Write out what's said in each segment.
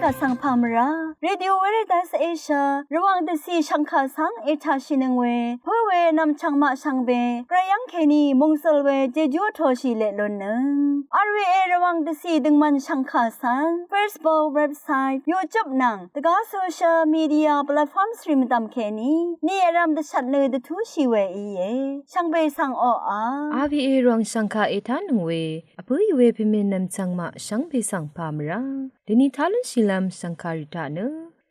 กะสังพามราเรดิโอเวเรตัสเอเชียระวังเดซีชังคาสังเอชาชินึงเวเพื่อเวนำชังมาชังเบกระยังเคนีมงสลเวเจจูโทชิเลลนนึงอาร์วีเอระวังเดซีดึงมันชังคาสัง Facebook เว็บไซต์ YouTube นังตะกาโซเชียลมีเดียแพลตฟอร์มสตรีมตามเคนีนี่รำเดชัดเลยเดทูชีเวอีเยชังเบสังอRVA รองชังคาเอทานึงเวอปุยเวพิเมนำชังมาชังเบสังพามราเดนิทาลุชิลัมสังคาริตาเน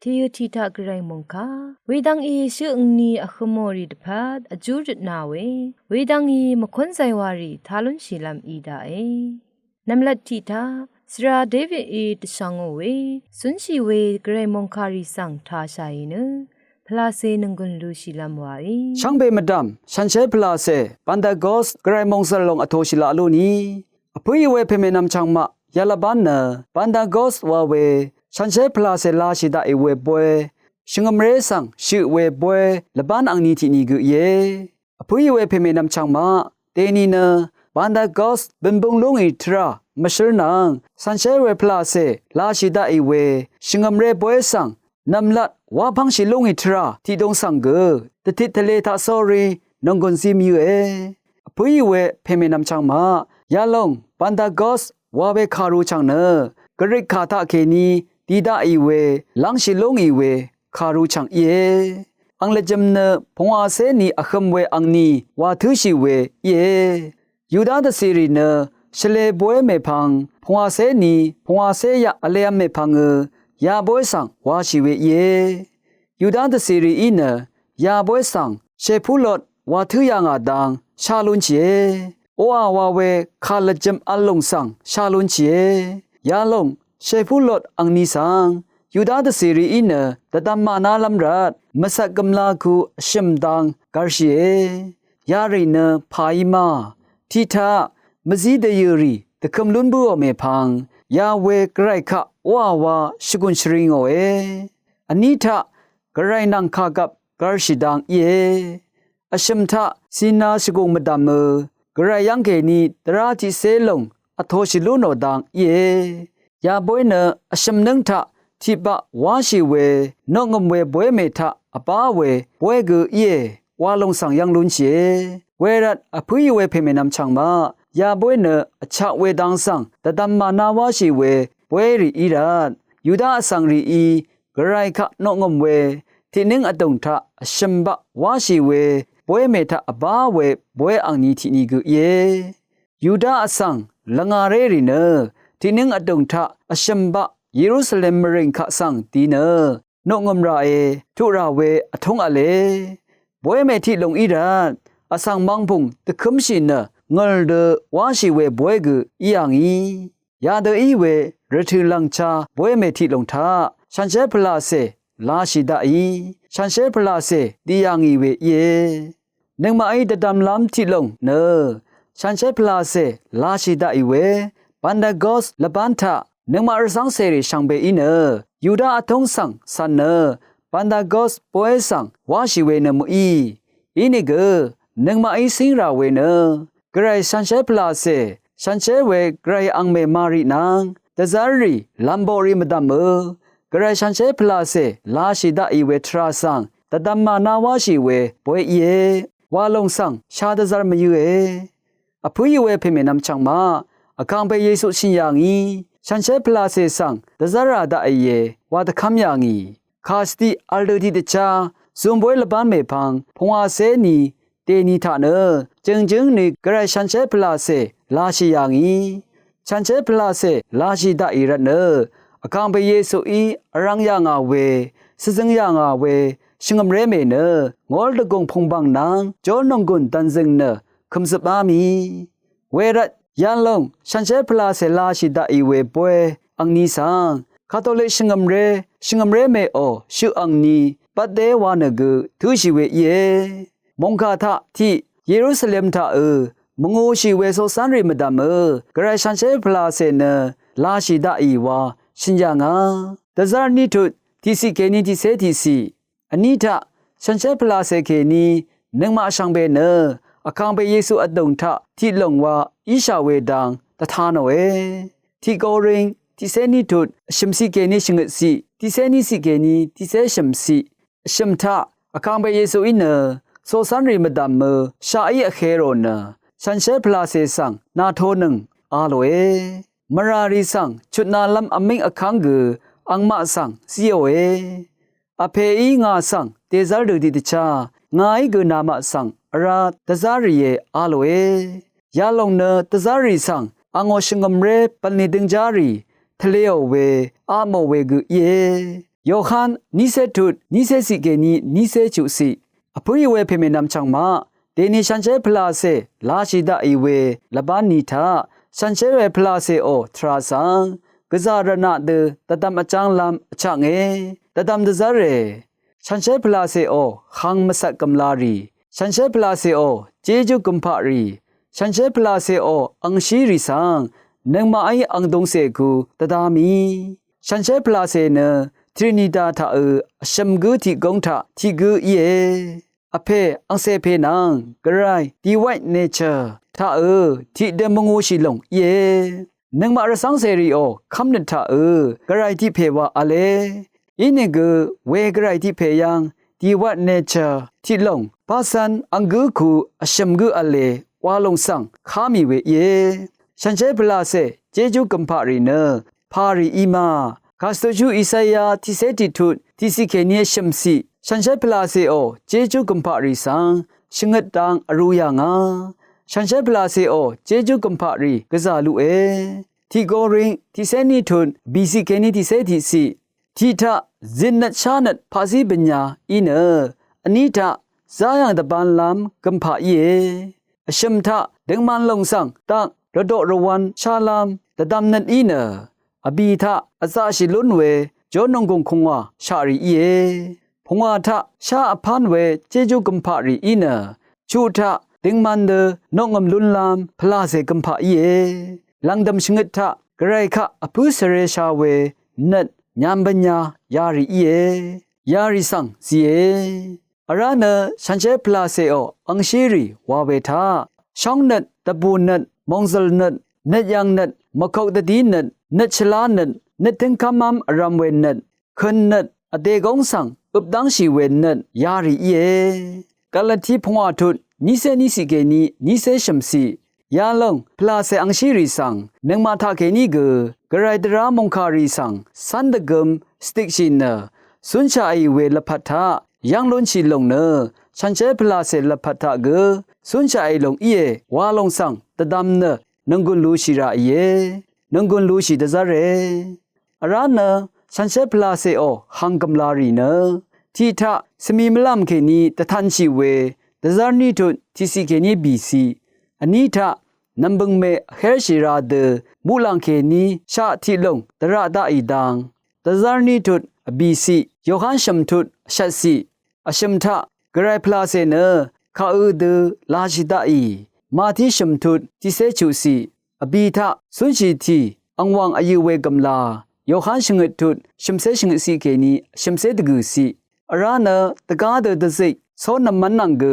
ทียทีตากรายมงคาเวดังอีชื่อนีอคโมริดพัดอจูริตนาเวดังอีมคอนไซวารีทาลุชิลัมอีดาเอนำลัดทีตาสราเดวิดอีตชังเวสุนชีเวกรายมงคาริสังทาชัยเนพลาเซนึงกุนลูชิลัมวาช่างเบมดัมฉันเชพลาเซปันดากอสกรายมงสลงอโทชิลาลูนีอพุยเวเพเมนำชังมายาลาบันเนปันดากอสวาเวฉันเชพลาเซลาชิดาเอเวบวยชิงอมเรสังชื่อเวบวยละบันอังนีที่นี่กุเยอพุยเวเพเมนำชังมาเตนีเนปันดากอสเป็นบุงลุงอิทรามชลนังฉันเชเวพลาเซลาชิดาเอเวชิงอมเรบวยสังนำลัดว่าพังชิลุงอิทราที่ดงสังเกตติทะเลทาซอรีนงกนซิมิวพุยเวเพเมนำชังมายาลงปันดากอสว่าเบคารูชังเนกริกคาทาเคนีดีดาอีเวลังชิลุงอีเวคารูชังเยอังเลจมเนพงอาเซนีอคมเวอังนีว่าทุชิเวเยยูดาตซีรีเนชเลบวยเมพังพงอาเซนีพงอาเซยอเลเมพังยาบวยสังวาชิเวเยยูดาตซีรีอินยาบวยสังเชพูลดว่าทุยางาดังชาลุนเจโออาวาเวคาลจมอัลลงสังชาลุนเจยาลงเชพูลดอังนิสังยูดาตซีรีอินตะตัมมานาลัมรัดมะสักกมลาคูชิมดังกาชีเอยารินพายมาทิทามะซีเดยูรีตะคมลุนบัวเมพังยาเวกไรคะวาวาชิกุนชริงโออันนี้ทะกไรนังคากับกาชิดังเยอชิมทะสินาชิกุงมะดัมกไรยังเกนีตราจิเซลงอโทชิลุโนดังเยยาบวยเนอชิมนึงทะทิบะวาชิเวนงมเวบวยเมทะอปาเวบวยกุเยวาลงสังยังลุนเชเวรัดอพุยเวเพเมนำชังมายาบวยเนอชะเวดังสังตะตัมมานาวาชิเวบวยรีอีรัดยูดาสังรีอีกไรคะนงมเวที่นึงอตุงทะชิมบะวาชิเวบวยเมทะอบาเวบวยอังนีที่นี่กุเยยูดาสังละงาเรรีเนที่นึงอตุงทะชิมบะเยรูซาเล็มเริงคะสังตีเนนงมราเอทุราเวอทงอเลบวยเมที่ลงอีรัดอสังมังพุงตะคุมชินงอลเดวาชิเวบวยกุอีอังอียาเดอีเวรทุลังชาบวยเมที่ลงทาฉันเชพลาเซลาชิดาอีฉันเชพลาเซดียังอีเวเยนึงมาไอตะดำล้ำที่ลงเนฉันเชพลาเซลาชิดาอีเวปันดากอสละบันทะนึงมาอสังเสรีชังเบอีเนยูดาอทงสังสันเนปันดากอสปวยสังวาชิเวเนมุอีอีนี่กนึงมาไอสิงราเวเนกรายฉันเชพลาเซฉันเชเวกรายอังเมมารีนางตะซารีลัมโบรีมดัมกระชันเชพลาเซลาชิดาอีเวทราสังตะดัมมานาวาชิเวบวยเยวาลงสังชาดะซาร์มยูอพุยเวเพเมนำชังมาอคังเปเยซุชินยางอีชันเชพลาเซสังตะซาราดาเอเยวาตะคัมยางอีคาสติอัลเดติตะชาซุมบวยละบันเมพังพงอาเซนีเตนีทาเนจึงนี่กระชันเชพลาเซลาชิยางอีฉันเชพลาเซลาชิดาอีรันอคังเปเยซุอีอรังยางาเวสซึงยางาเวชิงอมเรเมเนงอลตะกงพงบังนางจอนงกุนตันซึงเนคำสบามีเวรัตยันลงฉันเชพลาเซลาชิดาอีเวปวยอังนีสังคาทอลิกชิงอมเรเมโอชูอังนีปัดเดวานกุทุชิเวเยมงคาทะที่เยรูซาเล็มทะมงโอชิเวโซซันริมดามกระชันเชพลาเซเนลาชิดาอีวาชินยังตะซาร์นิทุทีซีเคนีทีเซทีซีอันนี้ทะฉันเชพลาเซเคนีนึงมาชังเบเนอคังเบเยซูอดงทะที่ลงว่าอิชาเวดังตะทานเวที่โกริง တိစဲနီထုရှမ်စီကေနီရှငတ်စီတိစဲနီစီကေနီတိစဲရှမ်စီရှမ်ထအခမ်းဘေယေဆုအင်းနစောစန်ရီမဒမ်မရှာအီအခဲရောနဆန်ရှဲဖလာစေဆန်နာထိုနငအားလွေမရာရီဆန်ချွတ်နာလမ်အမင်းအခန်းကူအင်မဆန်စီယဝေအဖေအီငါဆန်တေဇာဒူဒီတချာငါအိဂနာမဆန်အရာတဇာရီယေအားလွေရလုံနတဇာရီဆန်အငေါရှငမ်ရဲပလနီဒင်ဂျာရီทะเลอเวอาโมเวกุเยโยฮันนิเซทุดนิเซสิเกนีนิเซจุสิอภุยเวเพเมนัมชังมาเดนิชันเชพลาเซลาชิดาอีเวละบานีทาชันเชเวพลาเซโอทราซังกะซารณะเดตะตัมอจังลัมอฉะเงตะตัมดะซาเรชันเชพลาเซโอขังมะสักกัมลารีชันเชพลาเซโอเจจุกุมภารีชันเชพลาเซโออังชีริซังနံမအိအန်ဒုံစေကူတဒါမီရှန်ရှဲပလာစေနထရီနီတာထာအရှမ်ဂူတီဂုံထာတီဂူယေအဖေအန်စေဖေနံဂရိုင်ဒီဝိုက်နေချာထာတီဒမငိုရှိလုံယေနံမရဆောင်စေရီအိုခမ်နထာဂရိုင်တီဖေဝါအလေဤနေဂဝေဂရိုင်တီဖေယံဒီဝတ်နေချာတီလုံပါစန်အန်ဂူခုအရှမ်ဂူအလေဝါလုံဆန်ခါမီဝေယေฉันเชพลาเซเจจูกัมพารีเนพารีอีมาคาสโตจูอิสายาทิเซติทุดทิสิเคเนียชัมซีฉันเชพลาเซโอเจจูกัมพารีสังชิงดดังอรุยางาฉันเชพลาเซโอเจจูกัมพารีกะซาลุเอทีโกริงทิเซนีทุนบีสิเคนีทิเซติสิทีทะซินนัชานัดภาษีปัญญาอีเนอนิทะซายังตะบันลามกัมพาเยอชัมทะดึงมันลงสังตังรดรวันชาลามตะดำนันอีเนอบีทะอาซาชิลุนเวจอนงกงคงวาชารีเยพงวาทะชาอพันเวเจจูกัมพารีอีเนชูทะดิงมันเดนงมลุนลามพลาเซกัมพาเยลังดำชงทะกระไรคะอพุสเรชาเวนัดญามปัญญายารีเยยาริสังซีเออารานะฉันเชพลาเซโออังชีรีวาเวทาช่องนัดตะบูนัดมองซลนัดนัดยังนัดมะขอกตะดีนัดนัดชลานัดนัดถึงคำมัมรำเวนัดคืนนัดอเดกงสังอุบดังชีเวนัดยารีเยกาลทีพงอาทุดนิเซนิสิเกนีนิเซชัมซียาลงพลาเซอังชีรีสังนึงมาทาเกนีกกระไรตรามงคารีสังสันดกมสติกชินสุนชาอีเวลพัทธายังลุนชีลงเนฉันเชพลาเซลพัทธากสุนชาอีลงเอวาลงสังตะดำเนนงกุนลูชีระเยนงกุนลูชีดะซาเรอรานะฉันเชพลาเซโอหังกัมลารีเนทีทะสมีมลัมเคนีตะทันชีเวดะซานีทุทิสิเคนีบีซีอนิทะนัมบึงเมเฮชิราเดมูลังเคนีชาทิลงตระดาอีดังดะซานีทุบีซีโยฮันชัมทุชัดซีอชัมทะกระไรพลาเซเนคาอืดลาชิดาอีมาที่ชัมทุทิเซจูซีอบีทะสุนชีทีอังวังอายุเวกัมลาโยฮันชงดทุชัมเซชงซีเคนีชัมเซตกุซีอารานะตะกาเดดซิโซนมันนังก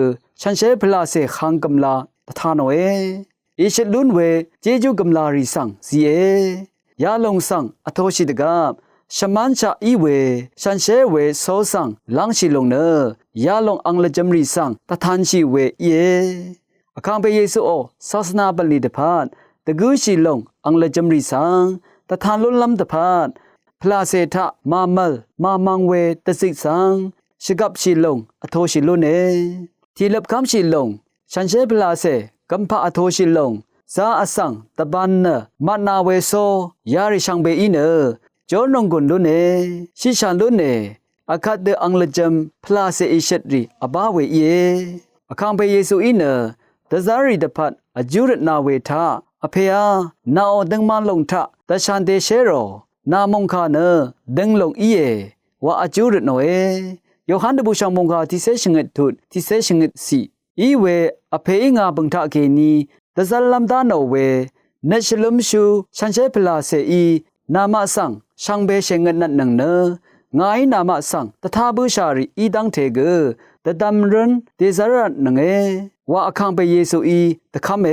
ฉันเชพลาเซขังกัมลาตะทานเวอิชลุนเวเจจูกัมลารีสังซีเอยาลงสังอโทชิดกาชมันชาอีเวฉันเชเวโซสังลังชิลงเนยาลงอังเลจัมรีสังตะทานชีเวเยอคังเปเยซูโอศาสนาปลีตะพานตะกูชิลงอังเลจัมรีสังตะทานลุนลัมตะพานพลาเซทะมามัลมามังเวตะสิกสังชิกับชิลงอโทชิลุนเนทีลับคำชิลงฉันเชพลาเซกัมพะอโทชิลงซาอสังตะบันเนมานาเวโซยาริชังเบอีเนจอนงกุนลุเนชิชันลุเนอาคัดเดอังเลจัมพลาเซอิชัดรีอบาเวเยอคังเปเยซูอีเนดะซารีดะพัดอจูรนาเวทาอเพยานาอดังมาลงทะตะชันเตเชโรนามงคาเนดังลงอีเยวะอจูรโนเอโยฮันดะบูชังมงคาทิเซชงดทุดทิเซชงดสีอีเวอเพอิงาบังทะเกนีดะซัลลัมดาโนเวเนชลุมชูฉันเชพลาเซอีนามาสังช่างเบเชงนัดนังเนงายนามาสังตถาบูชารีอีดังเทกตะดำรันเดซารันนังว่าอคังเปเยซูอีตะคำ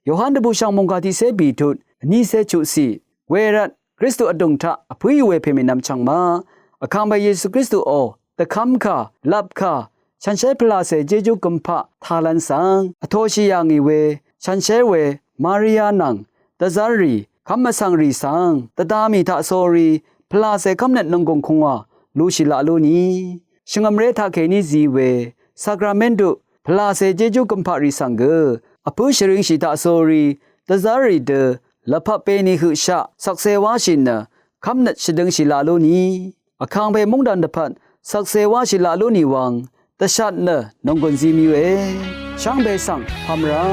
โยฮันดะบูชังมงคาทิเซบีทุดนีเซจุสีเวรัต คริสต์อดุงทะอภุยเวเพมินำชังมาอคังเบเยซูคริสต์โอตะคัมคาลับคาฉันใช้พลาเซเจจูกัมพะทาลันสังอโทชิยังอีเวฉันใช้เวมาริยานังตะซารีคัมมะสังรีสังตะตามีทะโซรีพลาเซคัมเนนงกงคงวาลูชิลาลูนีชิงอมเรทาเคนีซีเวซากราเมนตุพลาเซเจจูกัมพะรีสังเกอภุชริงชิตาโซรีตะซารีเดละพะเปนีหุชะสักเซวาชินนะคัมเนชดึงชิลาลูนีอคังเบมุงดันดะพันสักเซวาชิลาลูนีวังตะชัดเนนงกนซีมีเวช่างเบสังพามรา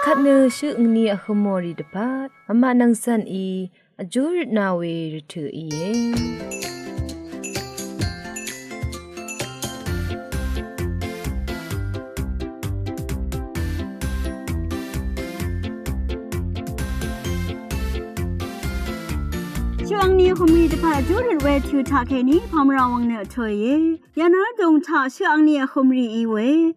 คัดเนอชื่ออึงนี้อะขโมรีดปาดมะมะนังสันอีอจูรินาเวรถืออีเยช่วงนี้คุณมีจะพาจูริเวทิวทาเคนี้พร้อมเราวังเนอเธอเยยานาดงทาช่วงนี้คุณรีอีเว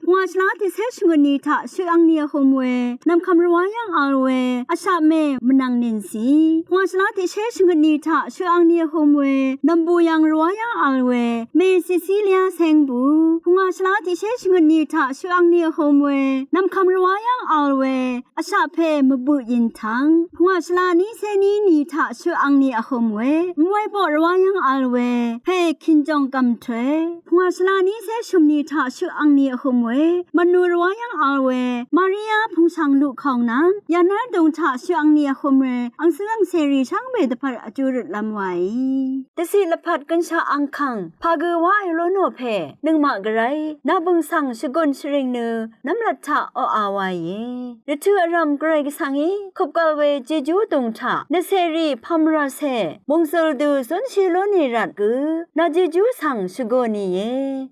งวชลาติเซชงนีทาช่วงนี้คุณเวนำคำรวายังอาเวอาชาเมมนังนินสีงวชลาติเชชงนีทาช่วงนี้คุณเวนำบูยังรวายังอาเว เมซิซิเลียเซงบูพงอาชลาติเชชงนีทาชอังเนียโฮมเวนำคำรวายังอัลเวอาชาเพมบุยินทังพงอาชลานี้เซนีนีทาชอังเนียโฮมเวมวยบอรวายังอัลเวเพคินจองกำเทพงอาชลานี้เซชุมนีทาชอังเนียโฮมเวมนูรวายังอัลเวมาริยาพงชังลุของนางยานาดงทาชอังเนียโฮมเวอังเสืองเซรีช่างเบดพัดอจุรลำไวแต่สิละพัดกันชาอังคังพาเกวายโลโนเพนึงมากไรนาบึงสังชกนชริงเนน้ำลัดทาออาวายเยรถืออารมเกรกสังอีขบกลเวเจจูตงทาเนเซรีพัมราเซมงสลดูสนชิโลนิรัตกือนาเจจูสังชกนีเย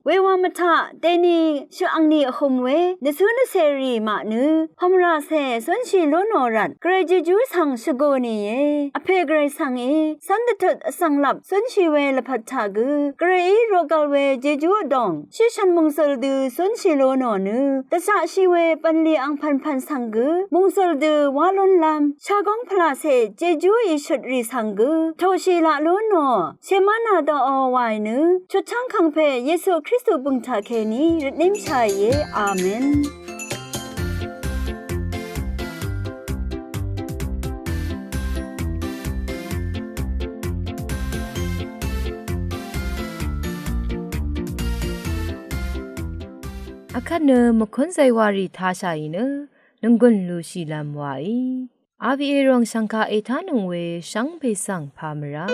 เววามทาเตนีชอังนีอคมเวเนซูเนเซรีมานือพัมราเซสนชิโลโนรัตเกรเจจูสังชกนีเยอเพเกรสังอีสันดทสังลับสนชิเวลพัททากือเกรอีโรกลเวเจจูดองชิชันมงสลดูสนชิโลโนนือตะชะชิเวปันลีอังพันสังกือมงสลดูวาลนลำชากองพลาเซเจจูอิชุดรีสังกือโทชิละโลโนเชมานาดออวายนือชุดช่างคังเพเยซูคริสต์บุงทาเคนีรินิมชายเยอาเมนအခက်နမခွန်းဆိုင်ဝါရီထားရှာရင်နငွန်းလူရှိလမ်ဝိုင်အာဘီအေရောင်စံခါအေထာနုံဝေရှန်ဖေဆန်ဖာမရာ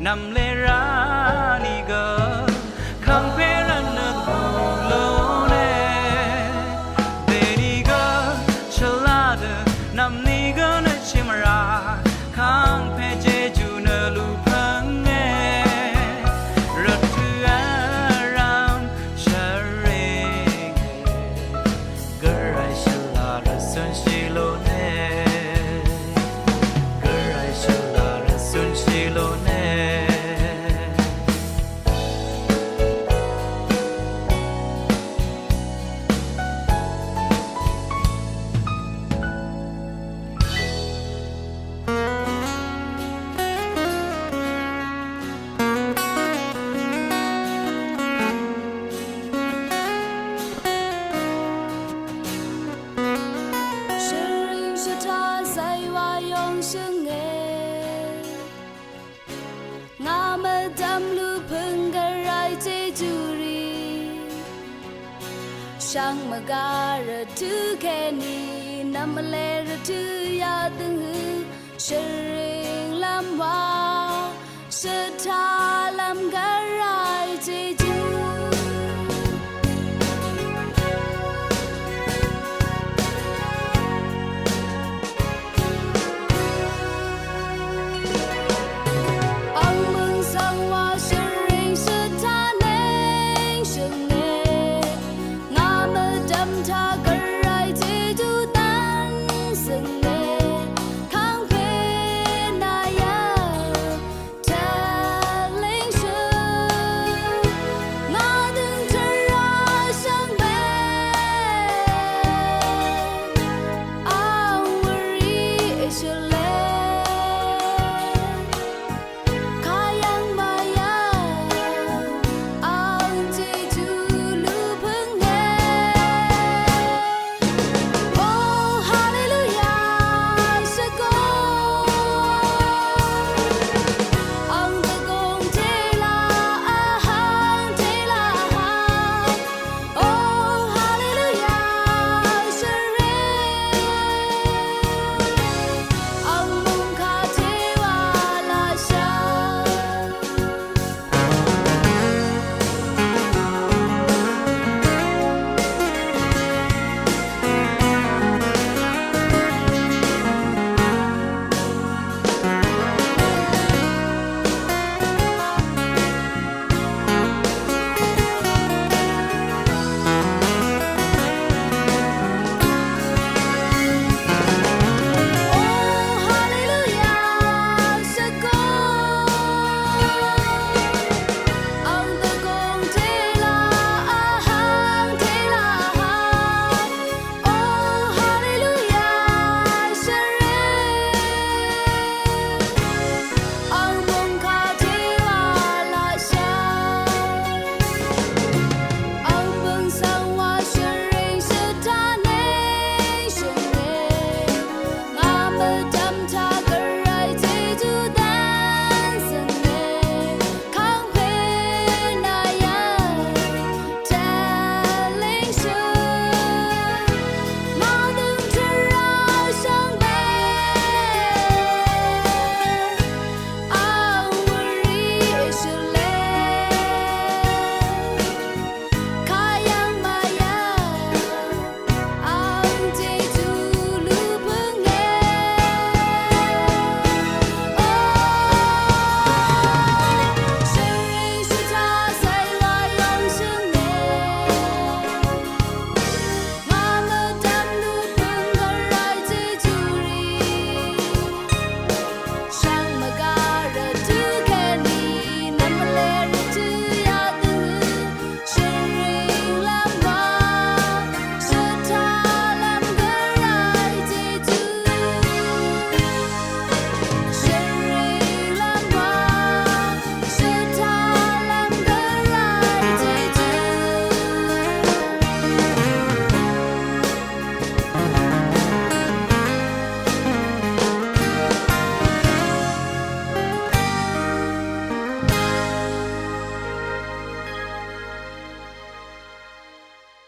นำเลรานีก็คำเพรันนบูโลเนเดนีก็ฉลาดนำนีก็นชิมราข้างเพเจจูเนลูพังเงรัตถืออารามชาเรงกระไรฉลาดสุนชิโลเนกระไรฉลาดสุนชิโลเน生哎，我们咱路碰个来这主里，上么嘎热土开你，那么来热土呀等是人浪花，是他。